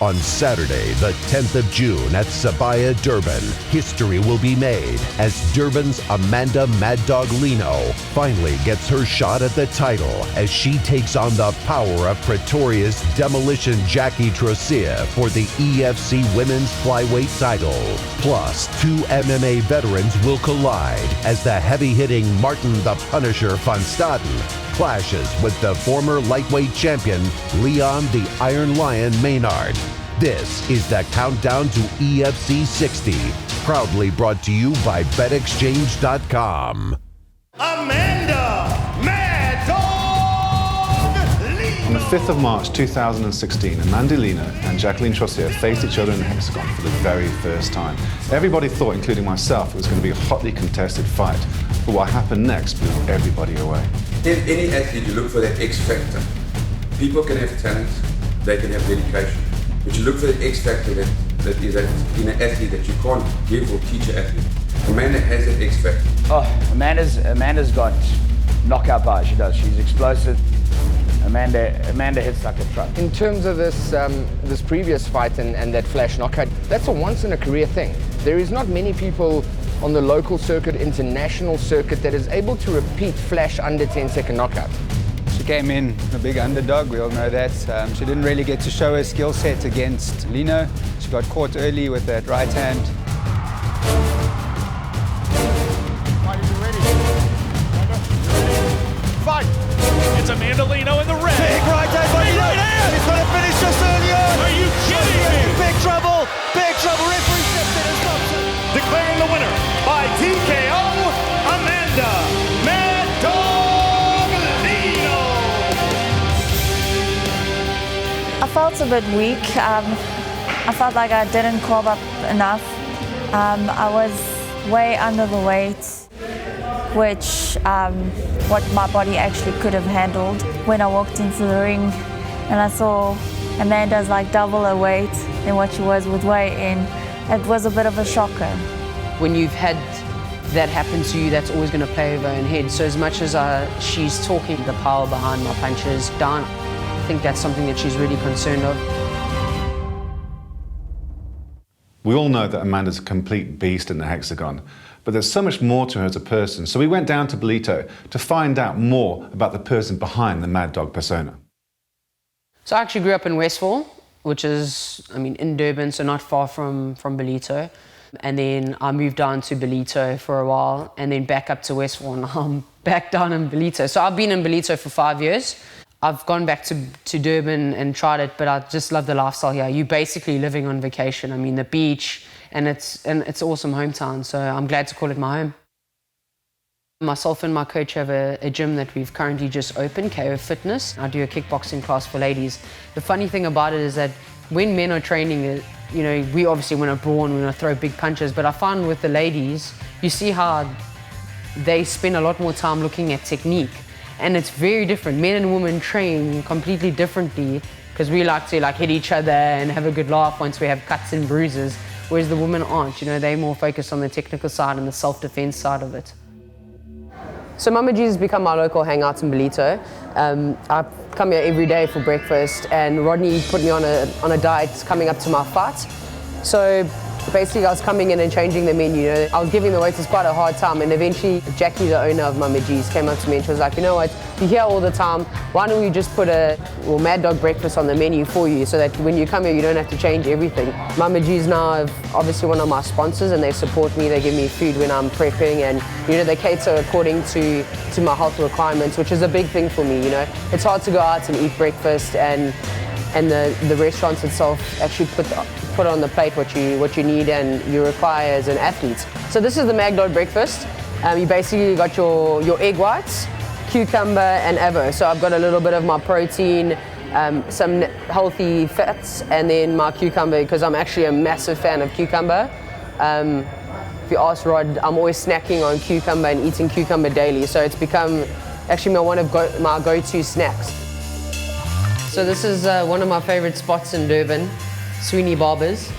On Saturday, the 10th of June at Sabaya, Durban, history will be made as Durban's Amanda Mad Dog Lino finally gets her shot at the title as she takes on the power of Pretoria's demolition Jackie Trosee for the EFC Women's Flyweight title. Plus, two MMA veterans will collide as the heavy-hitting Martin the Punisher van Staden clashes with the former lightweight champion Leon the Iron Lion Maynard. This is the Countdown to EFC 60, proudly brought to you by BetExchange.com. Amanda Mad Dog Lino. On the 5th of March 2016, Amanda Lino and Jacqueline Trosee faced each other in the hexagon for the very first time. Everybody thought, including myself, it was going to be a hotly contested fight. But what happened next blew everybody away. In any athlete, you look for that X factor. People can have talent, they can have dedication. But you look for the X factor that is in an athlete that you can't give or teach an athlete. Amanda has that X factor. Oh, Amanda's got knockout power. She does. She's explosive. Amanda hits like a truck. In terms of this previous fight and that flash knockout, that's a once in a career thing. There is not many people on the local circuit, international circuit, that is able to repeat flash under 10-second knockout. She came in a big underdog, we all know that. She didn't really get to show her skill set against Lino. She got caught early with that right hand. Fight! It's Amanda Lino in the red. Big right hand by Lino. He's going to finish just early on. Are you kidding me? Big trouble. Big trouble. Referee steps in and stops it. Declaring the winner by TKO, Amanda Mad Dog Lino. I felt a bit weak. I felt like I didn't carve up enough. I was way under the weight, which what my body actually could have handled. When I walked into the ring and I saw Amanda's like double her weight than what she was with weigh-in, it was a bit of a shocker. When you've had that happen to you, that's always going to play over her head. So as much as she's talking the power behind my punches down, I think that's something that she's really concerned of. We all know that Amanda's a complete beast in the hexagon, but there's so much more to her as a person. So we went down to Ballito to find out more about the person behind the Mad Dog persona. So I actually grew up in Westville, which is, in Durban, so not far from Ballito. And then I moved down to Ballito for a while, and then back up to Westville, and I'm back down in Ballito. So I've been in Ballito for 5 years. I've gone back to Durban and tried it, but I just love the lifestyle here. You're basically living on vacation. The beach, and it's awesome hometown, so I'm glad to call it my home. Myself and my coach have a gym that we've currently just opened, KO Fitness. I do a kickboxing class for ladies. The funny thing about it is that when men are training, we obviously want to brawl and we want to throw big punches, but I find with the ladies, you see how they spend a lot more time looking at technique. And it's very different. Men and women train completely differently because we like to hit each other and have a good laugh once we have cuts and bruises, whereas the women aren't. They're more focused on the technical side and the self-defense side of it. So Mama G's has become my local hangout in Ballito. I come here every day for breakfast, and Rodney put me on a diet coming up to my fight. So basically I was coming in and changing the menu. I was giving the waiters quite a hard time, and eventually Jackie, the owner of Mama G's, came up to me and she was like, you know what, you're here all the time, why don't we just put Mad Dog breakfast on the menu for you so that when you come here you don't have to change everything. Mama G's now obviously one of my sponsors, and they support me, they give me food when I'm prepping, and they cater according to my health requirements, which is a big thing for me. It's hard to go out and eat breakfast, and the restaurants itself actually put on the plate what you need and you require as an athlete. So this is the Mad Dog breakfast. You basically got your egg whites, cucumber and avo. So I've got a little bit of my protein, some healthy fats, and then my cucumber, because I'm actually a massive fan of cucumber. If you ask Rod, I'm always snacking on cucumber and eating cucumber daily. So it's become actually one of my go-to snacks. So this is one of my favorite spots in Durban, Sweeney Barbers.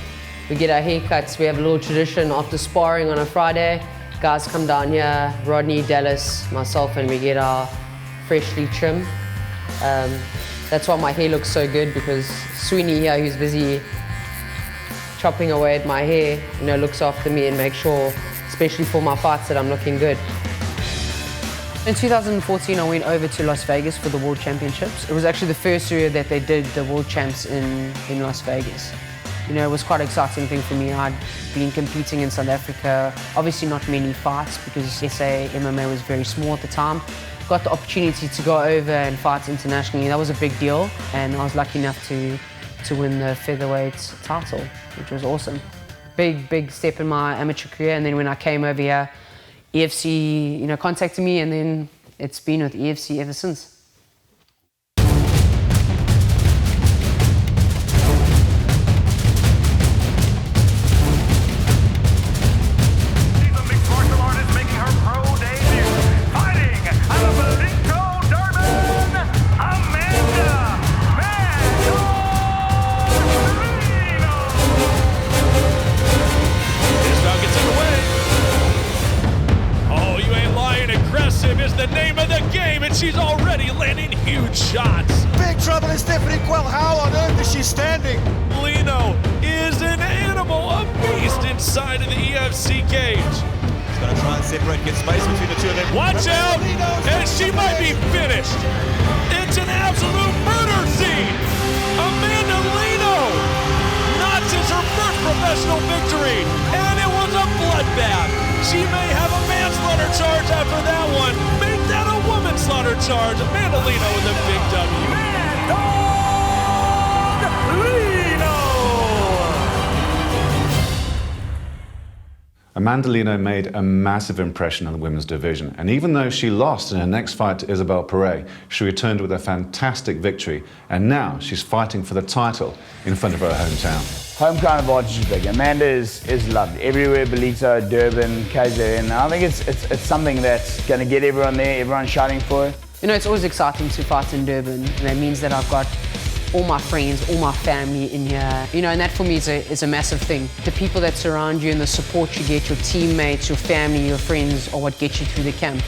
We get our haircuts. We have a little tradition after sparring on a Friday. Guys come down here, Rodney, Dallas, myself, and we get our freshly trimmed. That's why my hair looks so good, because Sweeney here, who's busy chopping away at my hair, looks after me and makes sure, especially for my fights, that I'm looking good. In 2014, I went over to Las Vegas for the World Championships. It was actually the first year that they did the World Champs in Las Vegas. It was quite an exciting thing for me. I'd been competing in South Africa, obviously not many fights because SA MMA was very small at the time. Got the opportunity to go over and fight internationally. That was a big deal, and I was lucky enough to win the featherweight title, which was awesome. Big step in my amateur career, and then when I came over here, EFC contacted me, and then it's been with EFC ever since. Is the name of the game, and she's already landing huge shots. Big trouble in Stephanie Quell. How on earth is she standing? Lino is an animal, a beast inside of the EFC cage. She's going to try and separate, get space between the two of them. Watch out, and she might be finished. It's an absolute murder scene. Amanda Lino notches her first professional victory, and it was a bloodbath. She may have a manslaughter charge after that one. Make that a womanslaughter charge. Amanda Lino with a big W. Amanda Lino made a massive impression on the women's division, and even though she lost in her next fight to Isabel Perret, she returned with a fantastic victory, and now she's fighting for the title in front of her hometown. Home ground advantage is big. Amanda is loved everywhere. Ballito, Durban, KZN. I think it's something that's going to get everyone there. Everyone's shouting for her. It's always exciting to fight in Durban, and that means that I've got all my friends, all my family in here. And that for me is a massive thing. The people that surround you and the support you get, your teammates, your family, your friends, are what get you through the camp.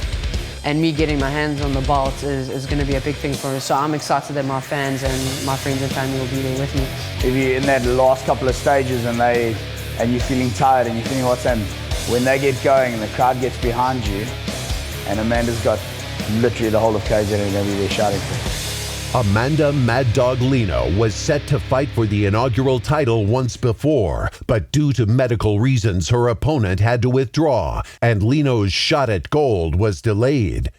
And me getting my hands on the belt is going to be a big thing for us. So I'm excited that my fans and my friends and family will be there with me. If you're in that last couple of stages and you're feeling tired and you're feeling what's in, when they get going and the crowd gets behind you, and Amanda's got literally the whole of KZN and going to be there shouting for her. Amanda Mad Dog Lino was set to fight for the inaugural title once before, but due to medical reasons, her opponent had to withdraw, and Lino's shot at gold was delayed.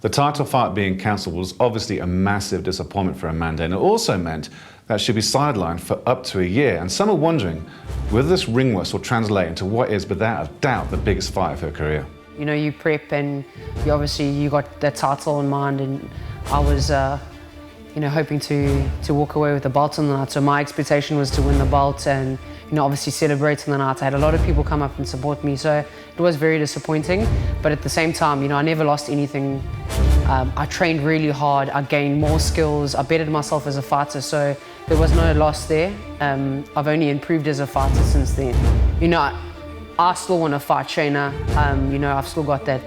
The title fight being cancelled was obviously a massive disappointment for Amanda, and it also meant that she'd be sidelined for up to a year. And some are wondering whether this ring rust will translate into what is, without a doubt, the biggest fight of her career. You prep, and you got that title in mind, and I was hoping to walk away with the belt on the night. So my expectation was to win the belt and obviously celebrate on the night. I had a lot of people come up and support me, so it was very disappointing. But at the same time, I never lost anything. I trained really hard. I gained more skills. I bettered myself as a fighter, so there was no loss there. I've only improved as a fighter since then. I still want to fight Shayna. I've still got that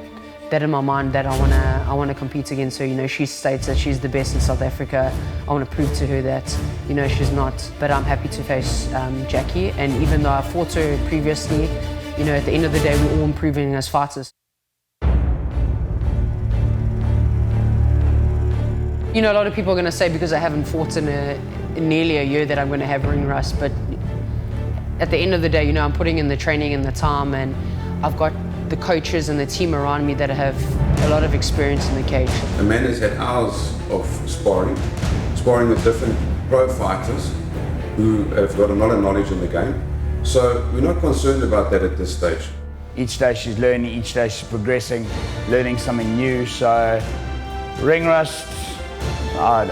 in my mind that I want to compete against her. She states that she's the best in South Africa. I want to prove to her that she's not. But I'm happy to face Jackie. And even though I fought her previously, at the end of the day, we're all improving as fighters. A lot of people are going to say because I haven't fought in nearly a year that I'm going to have ring rust. But at the end of the day, I'm putting in the training and the time, and I've got the coaches and the team around me that have a lot of experience in the cage. Amanda's had hours of sparring with different pro fighters who have got a lot of knowledge in the game. So we're not concerned about that at this stage. Each day she's learning, each day she's progressing, learning something new. So ring rust, I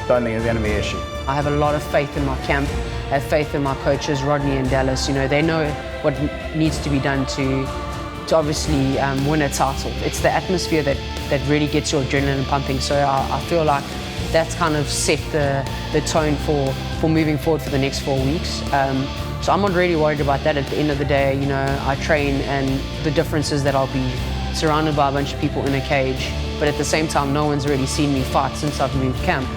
don't think it's going to be an issue. I have a lot of faith in my camp. I have faith in my coaches, Rodney and Dallas. They know what needs to be done to obviously win a title. It's the atmosphere that really gets your adrenaline pumping. So I feel like that's kind of set the tone for moving forward for the next 4 weeks. So I'm not really worried about that. At the end of the day, I train, and the difference is that I'll be surrounded by a bunch of people in a cage. But at the same time, no one's really seen me fight since I've moved camp.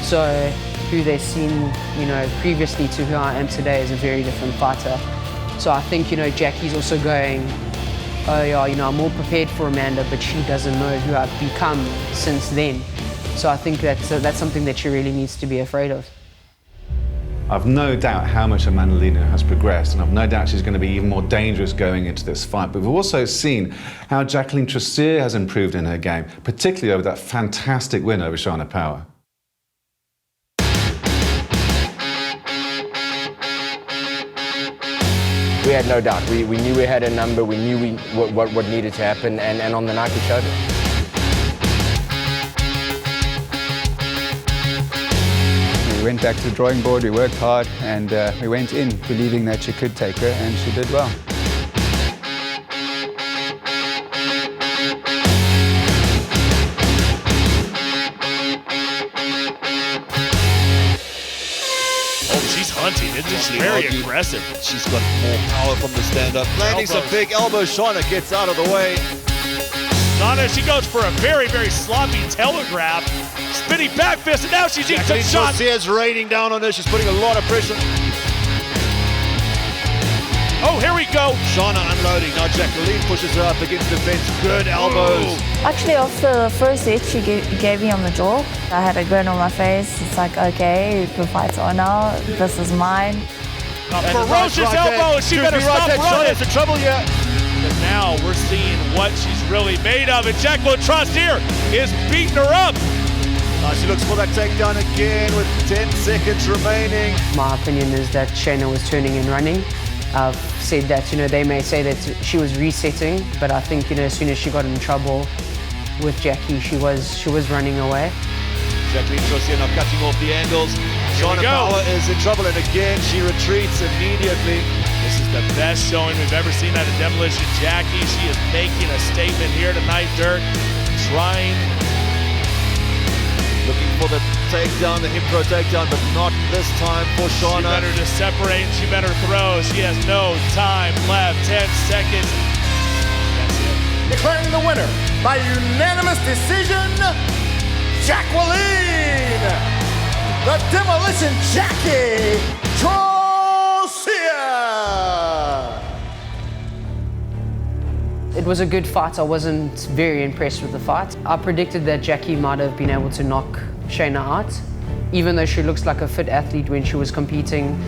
So who they've seen, you know, previously to who I am today is a very different fighter. So I think, you know, Jackie's also going, oh yeah, you know, I'm more prepared for Amanda, but she doesn't know who I've become since then. So I think that's something that she really needs to be afraid of. I've no doubt how much Amanda Lino has progressed, and I've no doubt she's going to be even more dangerous going into this fight. But we've also seen how Jacqueline Trosee has improved in her game, particularly over that fantastic win over Shana Power. We had no doubt. We knew we had a number. We knew what needed to happen, and on the night we showed it. We went back to the drawing board, we worked hard, and we went in believing that she could take her, and she did well. Oh, she's hunting, isn't she? She's very aggressive. She's got more power from the stand-up. Landing some big elbows. Shauna gets out of the way. Shauna, she goes for a very, very sloppy telegraph. Spinning back fist, and now she's eating some shots. Trosee's raining down on her. She's putting a lot of pressure. Oh, here we go. Shauna unloading. Now Jacqueline pushes her up against the fence. Good elbows. Ooh. Actually, after the first hit she gave me on the jaw, I had a grin on my face. It's like, okay, the fight's on now. This is mine. Ferocious elbow, and she better stop running. Shauna's in trouble here. And now we're seeing what she's really made of, and Jacqueline Trosee is beating her up. She looks for that takedown again with 10 seconds remaining. My opinion is that Shayna was turning and running. I've said that, you know, they may say that she was resetting, but I think, you know, as soon as she got in trouble with Jackie, she was running away. Jacqueline Trosee now cutting off the angles. Shana Power is in trouble, and again she retreats immediately. This is the best showing we've ever seen out of Demolition Jackie. She is making a statement here tonight, Dirk. Looking for the takedown, the hip throw takedown, but not this time for Shauna. She better just separate, and she better throw. She has no time left, 10 seconds. That's it. Declaring the winner by unanimous decision, Jacqueline, the Demolition Jackie Trosee. It was a good fight. I wasn't very impressed with the fight. I predicted that Jackie might have been able to knock Shayna out. Even though she looks like a fit athlete when she was competing,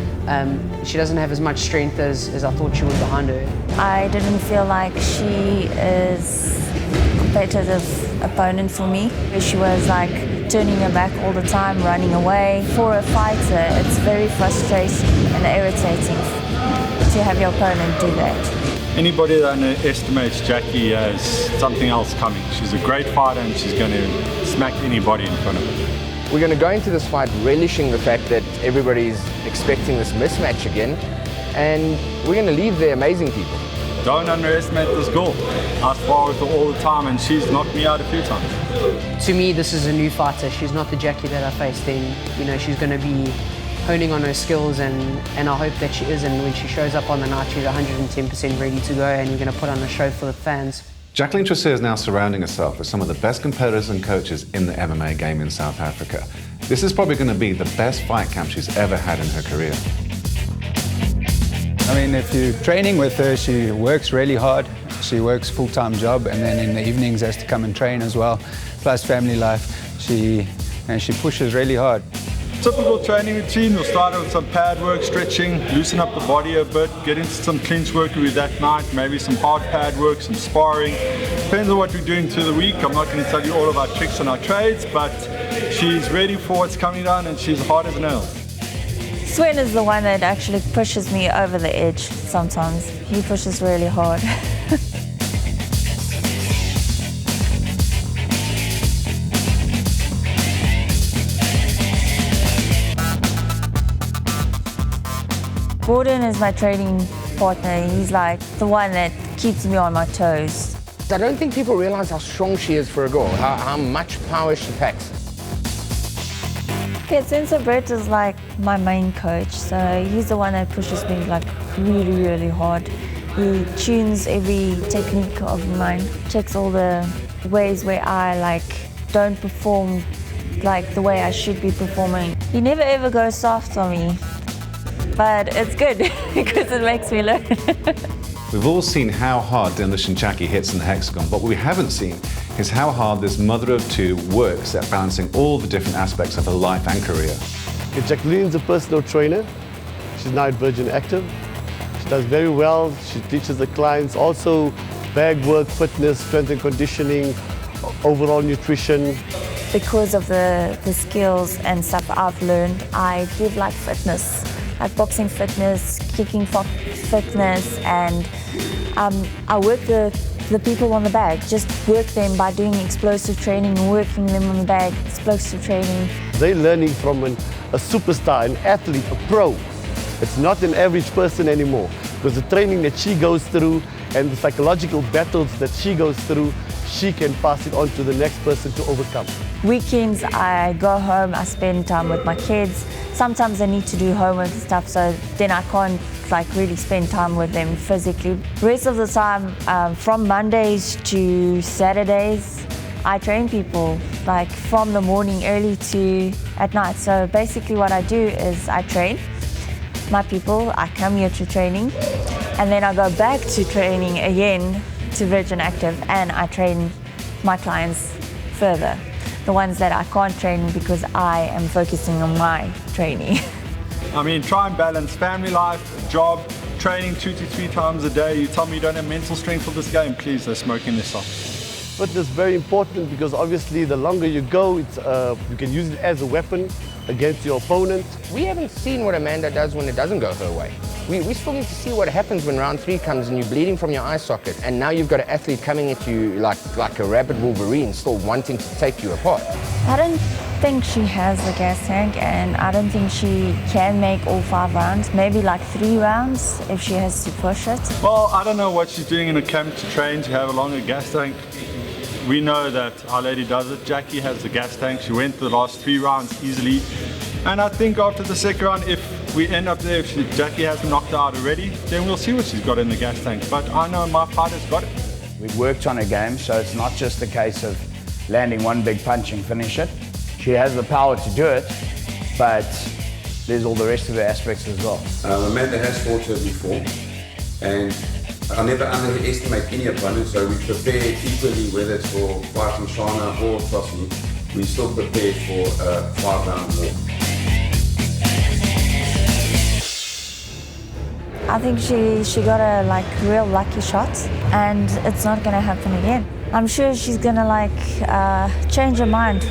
she doesn't have as much strength as I thought she would behind her. I didn't feel like she is a competitive opponent for me. She was like turning her back all the time, running away. For a fighter, it's very frustrating and irritating to have your opponent do that. Anybody that underestimates Jackie has something else coming. She's a great fighter, and she's going to smack anybody in front of her. We're going to go into this fight relishing the fact that everybody's expecting this mismatch again, and we're going to leave there amazing people. Don't underestimate this girl. I spar with her all the time, and she's knocked me out a few times. To me, this is a new fighter. She's not the Jackie that I faced then. You know, she's going to be honing on her skills, and I hope that she is, and when she shows up on the night, she's 110% ready to go, and we're going to put on a show for the fans. Jacqueline Trosee is now surrounding herself with some of the best competitors and coaches in the MMA game in South Africa. This is probably going to be the best fight camp she's ever had in her career. I mean, if you're training with her, she works really hard. She works full-time job, and then in the evenings has to come and train as well, plus family life. She pushes really hard. Typical training routine, we'll start with some pad work, stretching, loosen up the body a bit, get into some clinch work with that night, maybe some hard pad work, some sparring. Depends on what we're doing through the week. I'm not going to tell you all of our tricks and our trades, but she's ready for what's coming down, and she's hard as a nail. Sven is the one that actually pushes me over the edge sometimes. He pushes really hard. Gordon is my training partner. He's like the one that keeps me on my toes. I don't think people realize how strong she is for a girl, how much power she packs. Yeah, Sensor Brett is like my main coach, so he's the one that pushes me like really, really hard. He tunes every technique of mine, checks all the ways where I like don't perform like the way I should be performing. He never ever goes soft on me, but it's good because it makes me learn. We've all seen how hard demolition Jackie hits in the hexagon, but what we haven't seen is how hard this mother of two works at balancing all the different aspects of her life and career. Jacqueline's a personal trainer. She's now at Virgin Active. She does very well. She teaches the clients also bag work, fitness, strength and conditioning, overall nutrition. Because of the skills and stuff I've learned, I give like fitness, like boxing fitness, kicking fitness, and I work the people on the bag, just work them by doing explosive training, working them on the bag, explosive training. They're learning from a superstar, an athlete, a pro. It's not an average person anymore, because the training that she goes through and the psychological battles that she goes through, she can pass it on to the next person to overcome. Weekends, I go home, I spend time with my kids. Sometimes I need to do homework and stuff, so then I can't like really spend time with them physically. Rest of the time, from Mondays to Saturdays, I train people, like from the morning early to at night. So basically what I do is I train my people, I come here to training, and then I go back to training again to Virgin Active, and I train my clients further. The ones that I can't train because I am focusing on my training. I mean, try and balance family life, job, training 2 to 3 times a day. You tell me you don't have mental strength for this game, please, they're smoking this off. Fitness is very important because obviously the longer you go, you can use it as a weapon against your opponent. We haven't seen what Amanda does when it doesn't go her way. We still need to see what happens when round 3 comes and you're bleeding from your eye socket, and now you've got an athlete coming at you like a rabid Wolverine, still wanting to take you apart. I don't think she has the gas tank, and I don't think she can make all 5 rounds, maybe like 3 rounds if she has to push it. Well, I don't know what she's doing in a camp to train to have a longer gas tank. We know that Our Lady does it. Jackie has the gas tank. She went the last 3 rounds easily. And I think after the second round, if we end up there, if Jackie hasn't knocked her out already, then we'll see what she's got in the gas tank. But I know my fighter's got it. We've worked on her game, so it's not just a case of landing one big punch and finish it. She has the power to do it, but there's all the rest of the aspects as well. Amanda has fought her before, and I never underestimate any opponent, so we prepare equally, whether it's for fighting Shana or Trosee. We still prepare for a 5-round war. I think she got a like real lucky shot, and it's not gonna happen again. I'm sure she's gonna change her mind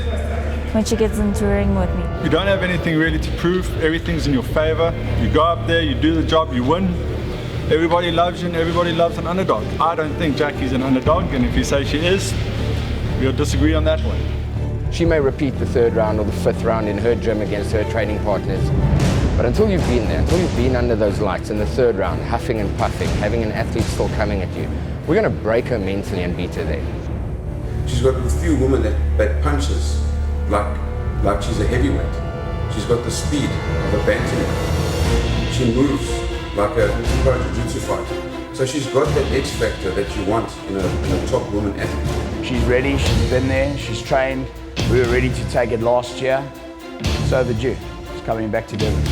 when she gets into the ring with me. You don't have anything really to prove. Everything's in your favor. You go up there, you do the job, you win. Everybody loves you and everybody loves an underdog. I don't think Jackie's an underdog, and if you say she is, we'll disagree on that one. She may repeat the 3rd round or the 5th round in her gym against her training partners. But until you've been there, until you've been under those lights in the 3rd round, huffing and puffing, having an athlete still coming at you, we're going to break her mentally and beat her there. She's got a few women that punches like she's a heavyweight. She's got the speed of a bantamweight. She moves like a jiu-jitsu fighter. So she's got that X factor that you want in a top woman athlete. She's ready, she's been there, she's trained. We were ready to take it last year. It's overdue. It's coming back to Durban.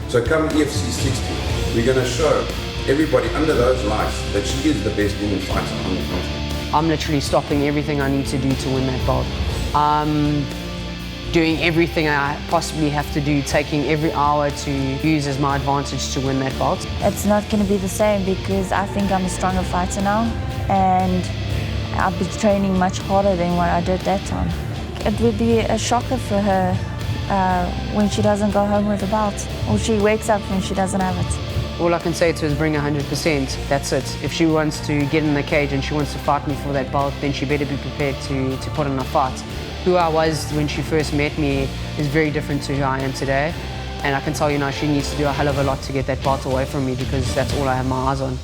So come EFC 60, we're going to show everybody under those lights that she is the best woman fighter on the continent. I'm literally stopping everything I need to do to win that belt. I'm doing everything I possibly have to do, taking every hour to use as my advantage to win that belt. It's not going to be the same because I think I'm a stronger fighter now, and I'll be training much harder than what I did that time. It would be a shocker for her when she doesn't go home with a belt, or she wakes up when she doesn't have it. All I can say to her is bring 100%, that's it. If she wants to get in the cage and she wants to fight me for that belt, then she better be prepared to put in a fight. Who I was when she first met me is very different to who I am today. And I can tell you now, she needs to do a hell of a lot to get that belt away from me, because that's all I have my eyes on.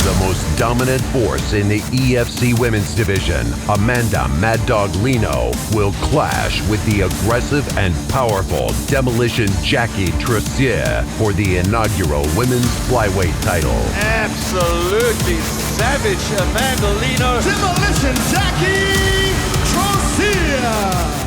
The most dominant force in the EFC women's division, Amanda Mad Dog Lino, will clash with the aggressive and powerful Demolition Jackie Trosee for the inaugural women's flyweight title. Absolutely savage Amanda Lino. Demolition Jackie Trosee.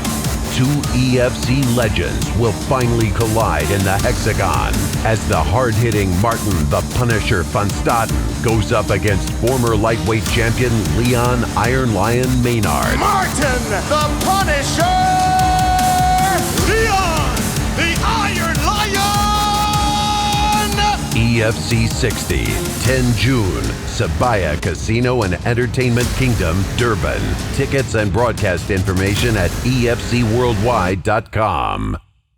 Two EFC legends will finally collide in the hexagon as the hard-hitting Martin the Punisher van Staden goes up against former lightweight champion Leon Iron Lion Maynard. Martin the Punisher! Leon the Iron Lion! EFC 60, 10 June, Sabaya Casino and Entertainment Kingdom, Durban. Tickets and broadcast information at efcworldwide.com.